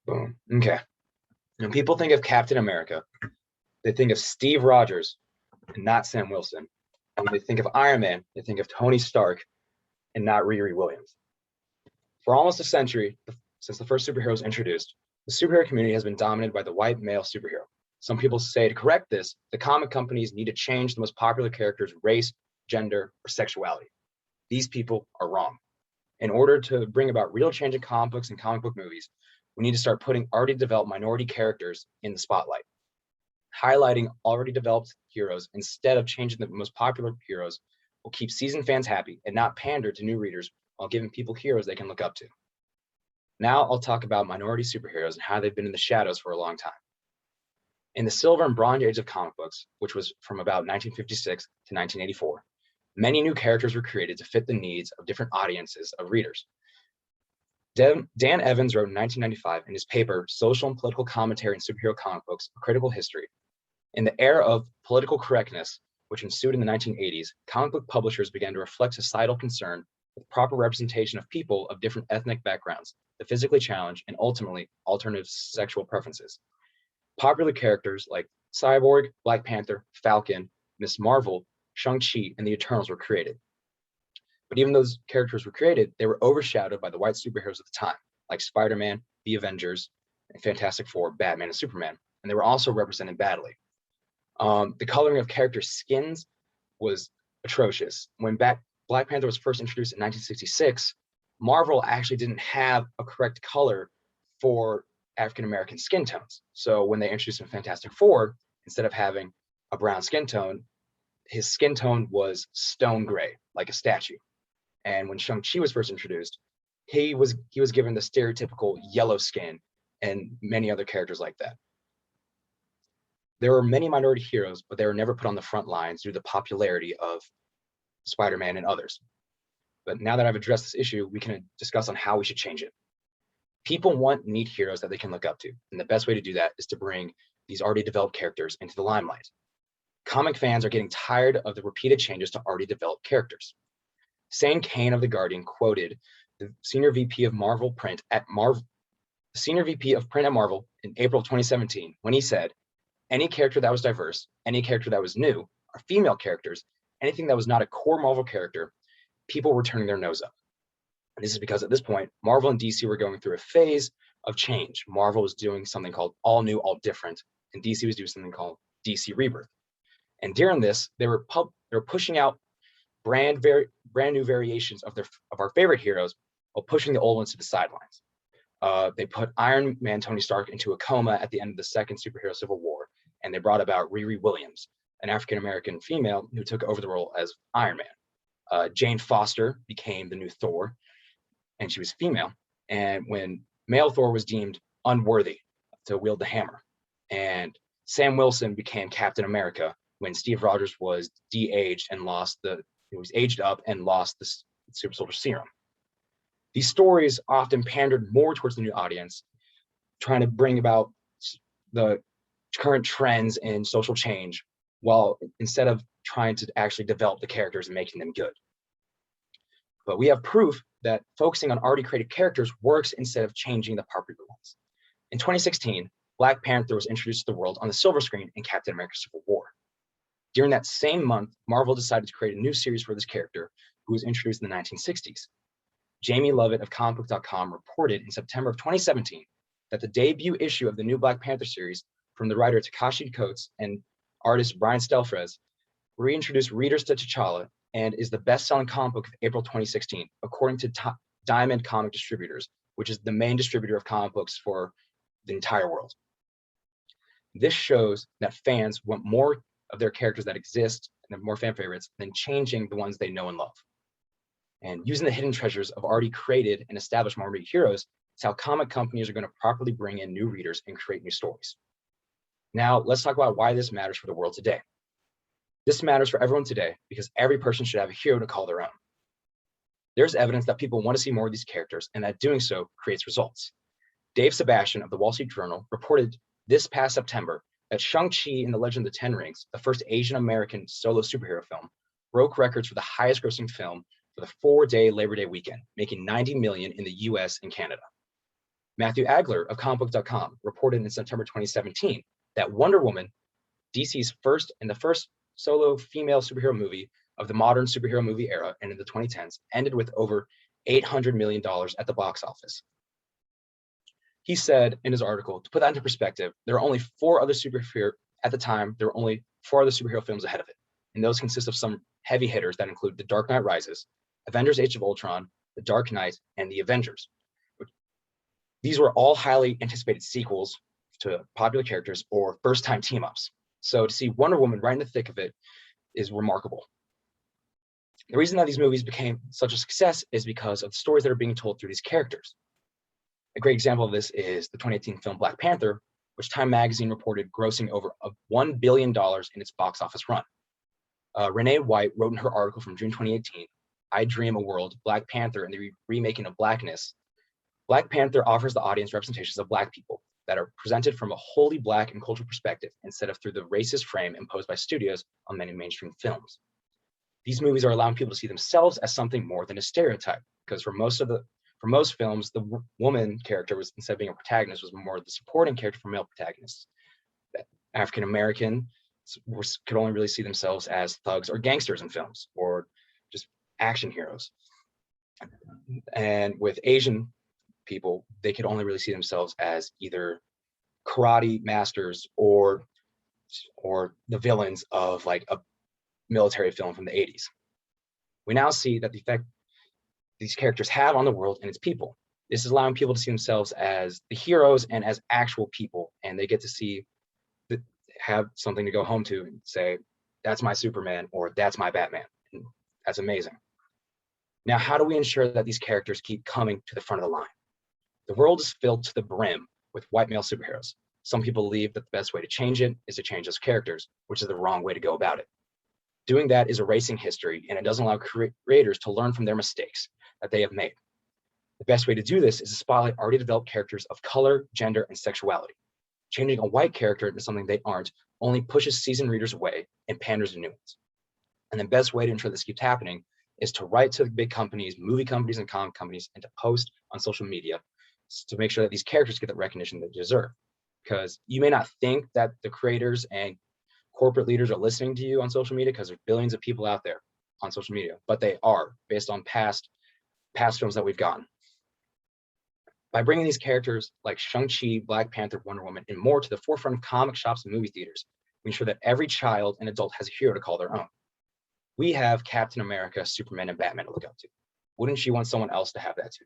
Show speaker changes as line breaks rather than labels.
Boom. Okay. When people think of Captain America, they think of Steve Rogers and not Sam Wilson. And when they think of Iron Man, they think of Tony Stark and not Riri Williams. For almost a century, since the first superhero was introduced, the superhero community has been dominated by the white male superhero. Some people say to correct this, the comic companies need to change the most popular character's race, gender, or sexuality. These people are wrong. In order to bring about real change in comic books and comic book movies, we need to start putting already developed minority characters in the spotlight. Highlighting already developed heroes instead of changing the most popular heroes will keep seasoned fans happy and not pander to new readers while giving people heroes they can look up to. Now I'll talk about minority superheroes and how they've been in the shadows for a long time. In the Silver and Bronze Age of comic books, which was from about 1956 to 1984, many new characters were created to fit the needs of different audiences of readers. Dan Evans wrote in 1995 in his paper, Social and Political Commentary in Superhero Comic Books, A Critical History. In the era of political correctness, which ensued in the 1980s, comic book publishers began to reflect societal concern with proper representation of people of different ethnic backgrounds, the physically challenged, and ultimately alternative sexual preferences. Popular characters like Cyborg, Black Panther, Falcon, Ms. Marvel, Shang-Chi, and the Eternals were created. But even those characters were created, they were overshadowed by the white superheroes of the time, like Spider-Man, the Avengers, and Fantastic Four, Batman, and Superman, and they were also represented badly. The coloring of character skins was atrocious. When Black Panther was first introduced in 1966, Marvel actually didn't have a correct color for African-American skin tones. So when they introduced him in Fantastic Four, instead of having a brown skin tone, his skin tone was stone gray, like a statue. And when Shang-Chi was first introduced, he was given the stereotypical yellow skin and many other characters like that. There were many minority heroes, but they were never put on the front lines due to the popularity of Spider-Man and others. But now that I've addressed this issue, we can discuss on how we should change it. People want and need heroes that they can look up to, and the best way to do that is to bring these already developed characters into the limelight. Comic fans are getting tired of the repeated changes to already developed characters. Sane Kane of The Guardian quoted the senior VP of Print at Marvel in April of 2017 when he said, any character that was diverse, any character that was new, or female characters, anything that was not a core Marvel character, people were turning their nose up. And this is because at this point, Marvel and DC were going through a phase of change. Marvel was doing something called All New, All Different, and DC was doing something called DC Rebirth. And during this, they were pushing out brand new variations of our favorite heroes while pushing the old ones to the sidelines. They put Iron Man Tony Stark into a coma at the end of the second superhero civil war, and they brought about Riri Williams, an African-American female who took over the role as Iron Man. Jane Foster became the new Thor, and she was female. And when male Thor was deemed unworthy to wield the hammer, and Sam Wilson became Captain America when Steve Rogers was de-aged and he was aged up and lost the super soldier serum. These stories often pandered more towards the new audience, trying to bring about the current trends in social change, while instead of trying to actually develop the characters and making them good. But we have proof that focusing on already created characters works instead of changing the popular ones. In 2016, Black Panther was introduced to the world on the silver screen in Captain America Civil War. During that same month, Marvel decided to create a new series for this character, who was introduced in the 1960s. Jamie Lovett of comicbook.com reported in September of 2017 that the debut issue of the new Black Panther series from the writer Takashi Coates and artist Brian Stelfreeze reintroduced readers to T'Challa and is the best-selling comic book of April 2016, according to Diamond Comic Distributors, which is the main distributor of comic books for the entire world. This shows that fans want more of their characters that exist and more fan favorites than changing the ones they know and love. And using the hidden treasures of already created and established minority heroes is how comic companies are going to properly bring in new readers and create new stories. Now, let's talk about why this matters for the world today. This matters for everyone today because every person should have a hero to call their own. There's evidence that people want to see more of these characters and that doing so creates results. Dave Sebastian of the Wall Street Journal reported this past September that Shang-Chi and the Legend of the Ten Rings, the first Asian American solo superhero film, broke records for the highest grossing film for the 4-day Labor Day weekend, making $90 million in the US and Canada. Matthew Agler of comicbook.com reported in September 2017 that Wonder Woman, DC's first solo female superhero movie of the modern superhero movie era and in the 2010s, ended with over $800 million at the box office. He said in his article, to put that into perspective, there are only four other superhero films ahead of it. And those consist of some heavy hitters that include The Dark Knight Rises, Avengers Age of Ultron, The Dark Knight, and The Avengers. These were all highly anticipated sequels to popular characters or first-time team-ups. So to see Wonder Woman right in the thick of it is remarkable. The reason that these movies became such a success is because of the stories that are being told through these characters. A great example of this is the 2018 film Black Panther, which Time magazine reported grossing over $1 billion in its box office run. Renee White wrote in her article from June 2018, I dream a world, Black Panther and the remaking of Blackness. Black Panther offers the audience representations of Black people that are presented from a wholly Black and cultural perspective instead of through the racist frame imposed by studios on many mainstream films. These movies are allowing people to see themselves as something more than a stereotype, because for most films, the woman character was, instead of being a protagonist, was more the supporting character for male protagonists. African American could only really see themselves as thugs or gangsters in films, or just action heroes. And with Asian people, they could only really see themselves as either karate masters or the villains of like a military film from the 80s. We now see that the effect these characters have on the world and its people. This is allowing people to see themselves as the heroes and as actual people, and they get to have something to go home to and say, that's my Superman or that's my Batman. And that's amazing. Now, how do we ensure that these characters keep coming to the front of the line? The world is filled to the brim with white male superheroes. Some people believe that the best way to change it is to change those characters, which is the wrong way to go about it. Doing that is erasing history, and it doesn't allow creators to learn from their mistakes that they have made. The best way to do this is to spotlight already developed characters of color, gender, and sexuality. Changing a white character into something they aren't only pushes seasoned readers away and panders to new ones. And the best way to ensure this keeps happening is to write to the big companies, movie companies, and comic companies, and to post on social media to make sure that these characters get the recognition they deserve. Because you may not think that the creators and corporate leaders are listening to you on social media, because there's billions of people out there on social media, but they are, based on past films that we've gotten. By bringing these characters like Shang-Chi, Black Panther, Wonder Woman, and more to the forefront of comic shops and movie theaters, we ensure that every child and adult has a hero to call their own. We have Captain America, Superman, and Batman to look up to. Wouldn't you want someone else to have that too?